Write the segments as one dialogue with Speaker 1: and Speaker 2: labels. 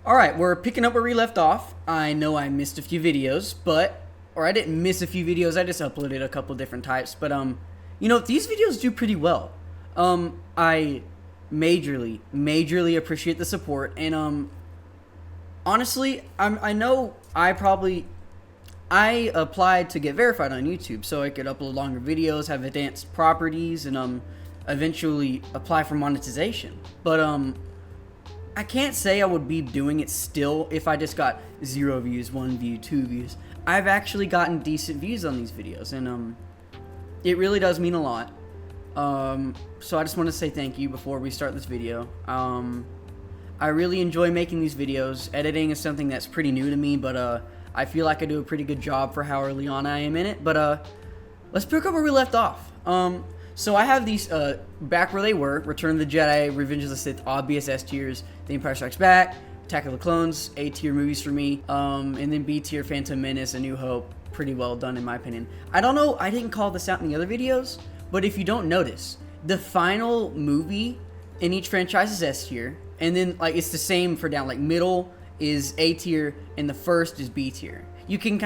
Speaker 1: Alright, we're picking up where we left off. I know I missed a few videos, or I didn't miss a few videos, I just uploaded a couple different types, but, these videos do pretty well. I majorly appreciate the support, and, honestly, I know I applied to get verified on YouTube so I could upload longer videos, have advanced properties, and, eventually apply for monetization. But, I can't say I would be doing it still if I just got 0 views, 1 view, 2 views. I've actually gotten decent views on these videos, and it really does mean a lot. So I just want to say thank you before we start this video. I really enjoy making these videos. Editing is something that's pretty new to me, but I feel like I do a pretty good job for how early on I am in it. But let's pick up where we left off. So I have these back where they were: Return of the Jedi, Revenge of the Sith, obvious S tiers, The Empire Strikes Back, Attack of the Clones, A tier movies for me, and then B tier, Phantom Menace, A New Hope, pretty well done in my opinion. I don't know, I didn't call this out in the other videos, but if you don't notice, the final movie in each franchise is S tier, and then like it's the same for down, like middle is A tier and the first is B tier. You can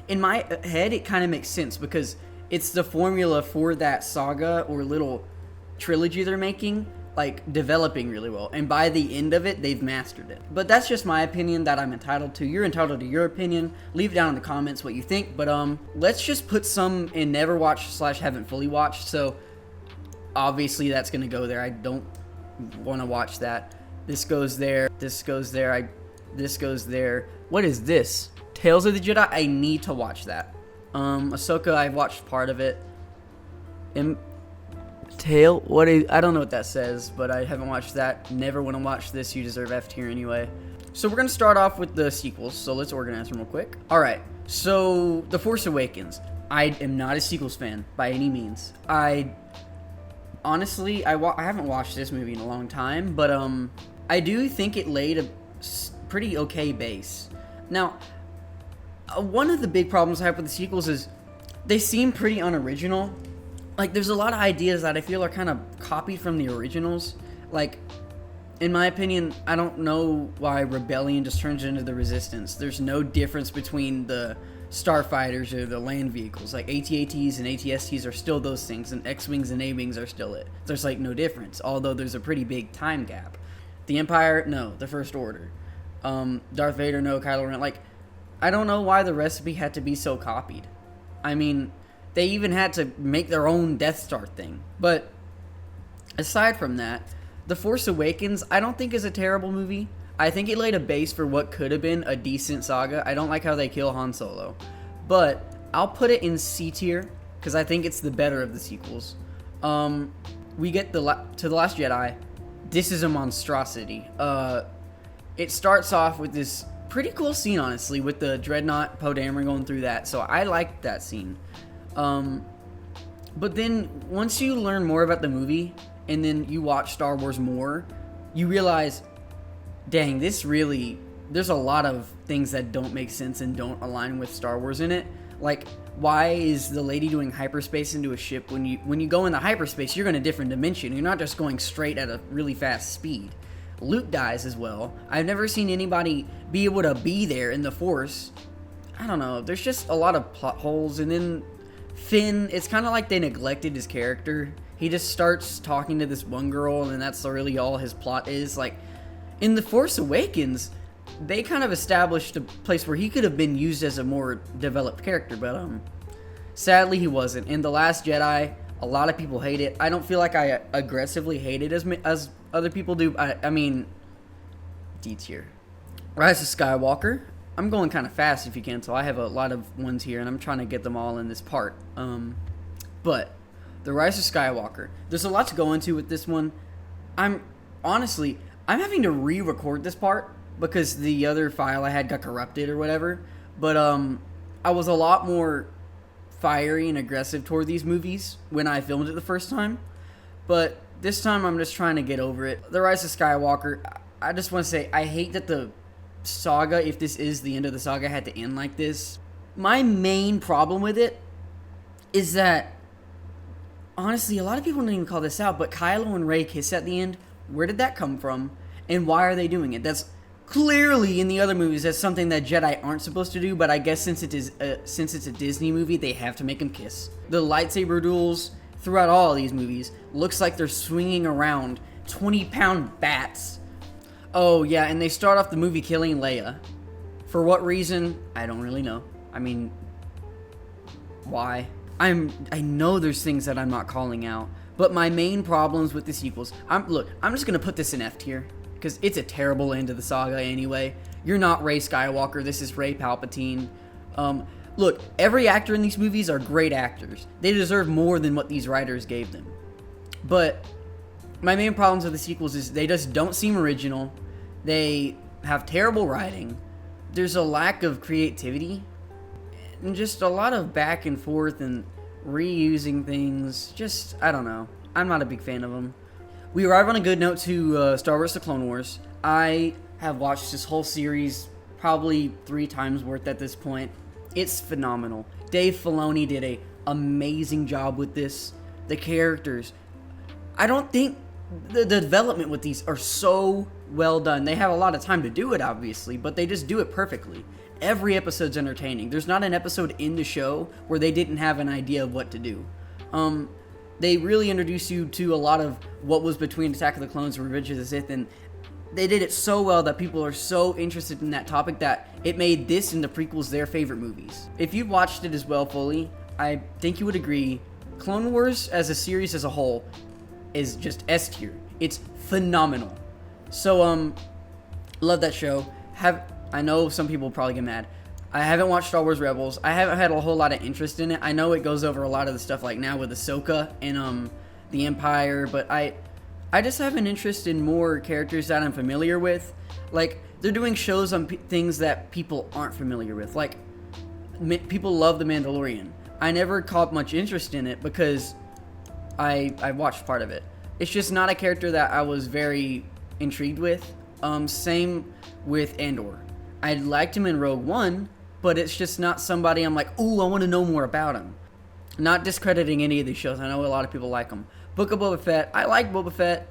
Speaker 1: in my head it kind of makes sense because it's the formula for that saga or little trilogy they're making, like, developing really well. And by the end of it, they've mastered it. But that's just my opinion that I'm entitled to. You're entitled to your opinion. Leave it down in the comments what you think. But, let's just put some in never watched / haven't fully watched. So, obviously, that's going to go there. I don't want to watch that. This goes there. This goes there. This goes there. What is this? Tales of the Jedi? I need to watch that. Ahsoka, I watched part of it. I don't know what that says, but I haven't watched that. Never want to watch this. You deserve F tier anyway. So we're going to start off with the sequels, so let's organize them real quick. Alright, so The Force Awakens. I am not a sequels fan by any means. Honestly, I haven't watched this movie in a long time, but I do think it laid a pretty okay base. Now, one of the big problems I have with the sequels is they seem pretty unoriginal. Like, there's a lot of ideas that I feel are kind of copied from the originals. Like, in my opinion, I don't know why Rebellion just turns into the Resistance. There's no difference between the starfighters or the land vehicles. Like, AT-ATs and AT-STs are still those things, and X-Wings and A-Wings are still it. There's, like, no difference, although there's a pretty big time gap. The Empire, no. The First Order. Darth Vader, no. Kylo Ren, like, I don't know why the recipe had to be so copied. I mean, they even had to make their own Death Star thing. But aside from that, The Force Awakens I don't think is a terrible movie. I think it laid a base for what could have been a decent saga. I don't like how they kill Han Solo. But I'll put it in C tier because I think it's the better of the sequels. We get to The Last Jedi. This is a monstrosity. It starts off with this pretty cool scene, honestly, with the Dreadnought, Poe Dameron going through that, so I liked that scene. But then, once you learn more about the movie, and then you watch Star Wars more, you realize, dang, there's a lot of things that don't make sense and don't align with Star Wars in it. Like, why is the lady doing hyperspace into a ship? When you go into hyperspace, you're in a different dimension. You're not just going straight at a really fast speed. Luke dies as well. I've never seen anybody be able to be there in the Force. I don't know. There's just a lot of plot holes. And then Finn, it's kind of like they neglected his character. He just starts talking to this one girl, and that's really all his plot is. Like, in The Force Awakens, they kind of established a place where he could have been used as a more developed character, but sadly he wasn't. In The Last Jedi, a lot of people hate it. I don't feel like I aggressively hate it as other people do. I mean, D tier. Rise of Skywalker. I'm going kind of fast if you can, so I have a lot of ones here, and I'm trying to get them all in this part. But The Rise of Skywalker. There's a lot to go into with this one. I'm having to re-record this part because the other file I had got corrupted or whatever. But I was a lot more fiery and aggressive toward these movies when I filmed it the first time. But this time I'm just trying to get over it. The Rise of Skywalker, I just want to say, I hate that the saga, if this is the end of the saga, had to end like this. My main problem with it is that, honestly, a lot of people don't even call this out, but Kylo and Rey kiss at the end. Where did that come from? And why are they doing it? That's clearly in the other movies that's something that Jedi aren't supposed to do, but I guess since it's a Disney movie, they have to make them kiss. The lightsaber duels throughout all of these movies looks like they're swinging around 20-pound bats. Oh yeah, and they start off the movie killing Leia. For what reason? I don't really know. I mean, why? I know there's things that I'm not calling out, but my main problems with the sequels, I'm just gonna put this in F tier because it's a terrible end to the saga anyway. You're not Rey Skywalker. This is Rey Palpatine. Look, every actor in these movies are great actors. They deserve more than what these writers gave them. But my main problems with the sequels is they just don't seem original. They have terrible writing. There's a lack of creativity. And just a lot of back and forth and reusing things. Just, I don't know. I'm not a big fan of them. We arrive on a good note to Star Wars The Clone Wars. I have watched this whole series probably 3 times worth at this point. It's phenomenal. Dave Filoni did an amazing job with this. The characters. I don't think the development with these are so well done. They have a lot of time to do it, obviously, but they just do it perfectly. Every episode's entertaining. There's not an episode in the show where they didn't have an idea of what to do. They really introduce you to a lot of what was between Attack of the Clones and Revenge of the Sith, and they did it so well that people are so interested in that topic that it made this and the prequels their favorite movies. If you've watched it as well fully, I think you would agree, Clone Wars as a series as a whole is just S tier. It's phenomenal. So, love that show. I know some people probably get mad. I haven't watched Star Wars Rebels. I haven't had a whole lot of interest in it. I know it goes over a lot of the stuff like now with Ahsoka and the Empire, but I just have an interest in more characters that I'm familiar with. Like, they're doing shows on things that people aren't familiar with. Like, people love The Mandalorian. I never caught much interest in it because I watched part of it. It's just not a character that I was very intrigued with. Same with Andor. I liked him in Rogue One, but it's just not somebody I'm like, ooh, I want to know more about him. Not discrediting any of these shows. I know a lot of people like them. Book of Boba Fett. I like Boba Fett.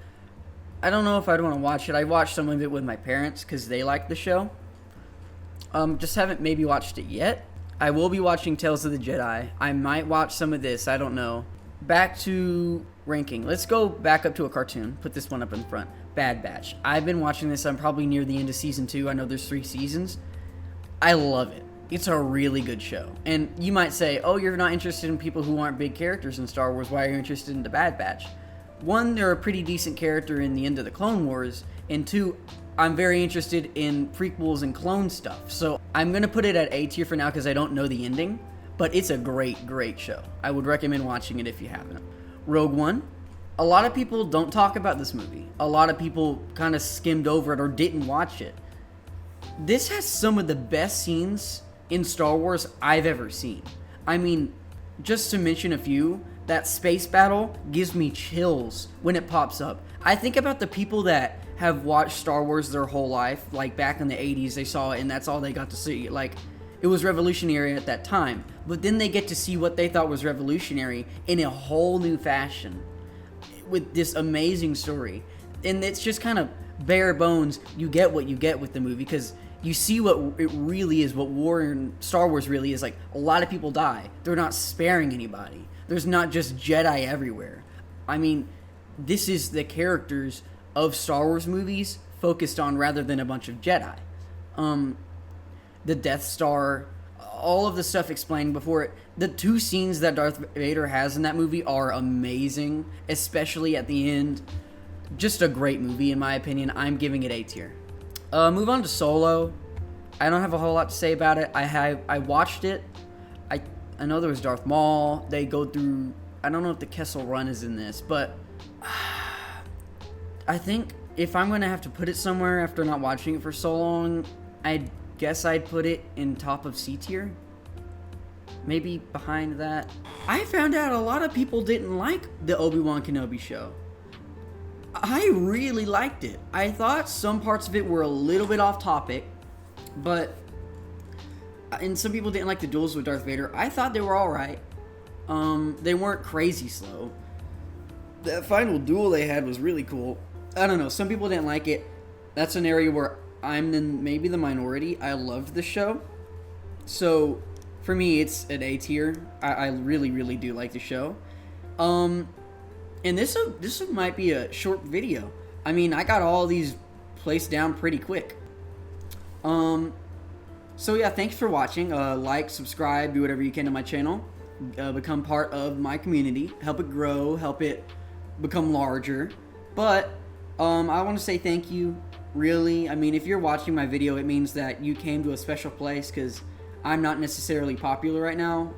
Speaker 1: I don't know if I'd want to watch it. I watched some of it with my parents because they like the show. Just haven't maybe watched it yet. I will be watching Tales of the Jedi. I might watch some of this. I don't know. Back to ranking. Let's go back up to a cartoon. Put this one up in front. Bad Batch. I've been watching this. I'm probably near the end of season 2. I know there's 3 seasons. I love it. It's a really good show. And you might say, oh, you're not interested in people who aren't big characters in Star Wars. Why are you interested in the Bad Batch? 1, they're a pretty decent character in the end of the Clone Wars. And 2, I'm very interested in prequels and clone stuff. So I'm going to put it at A tier for now because I don't know the ending. But it's a great, great show. I would recommend watching it if you haven't. Rogue One. A lot of people don't talk about this movie. A lot of people kind of skimmed over it or didn't watch it. This has some of the best scenes in Star Wars I've ever seen. I mean, just to mention a few, that space battle gives me chills when it pops up. I think about the people that have watched Star Wars their whole life, like back in the 80s they saw it and that's all they got to see. Like, it was revolutionary at that time, but then they get to see what they thought was revolutionary in a whole new fashion with this amazing story. And it's just kind of bare bones. You get what you get with the movie because you see what it really is, what war in Star Wars really is. Like, a lot of people die. They're not sparing anybody. There's not just Jedi everywhere. I mean, this is the characters of Star Wars movies focused on rather than a bunch of Jedi. The Death Star, all of the stuff explained before it. The 2 scenes that Darth Vader has in that movie are amazing, especially at the end. Just a great movie in my opinion. I'm giving it A tier. Move on to Solo. I don't have a whole lot to say about it. I watched it. I know there was Darth Maul. They go through, I don't know if the Kessel Run is in this, but I think if I'm going to have to put it somewhere after not watching it for so long, I guess I'd put it in top of C tier. Maybe behind that. I found out a lot of people didn't like the Obi-Wan Kenobi show. I really liked it. I thought some parts of it were a little bit off topic, and some people didn't like the duels with Darth Vader. I thought they were alright. They weren't crazy slow. That final duel they had was really cool. I don't know, some people didn't like it. That's an area where I'm maybe the minority. I loved the show. So for me, it's an A tier. I really, really do like the show. And this might be a short video. I mean, I got all these placed down pretty quick. So yeah, thanks for watching. Like, subscribe, do whatever you can to my channel. Become part of my community. Help it grow. Help it become larger. But I want to say thank you. Really, I mean, if you're watching my video, it means that you came to a special place, because I'm not necessarily popular right now.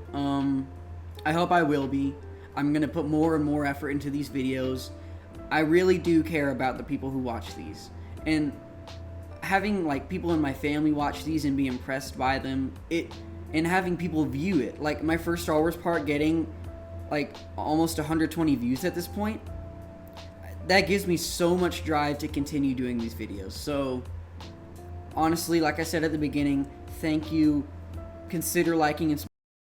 Speaker 1: I hope I will be. I'm gonna put more and more effort into these videos. I really do care about the people who watch these, and having like people in my family watch these and be impressed by them, and having people view it, like my first Star Wars part getting like almost 120 views at this point, that gives me so much drive to continue doing these videos. So honestly, like I said at the beginning, thank you. Consider liking and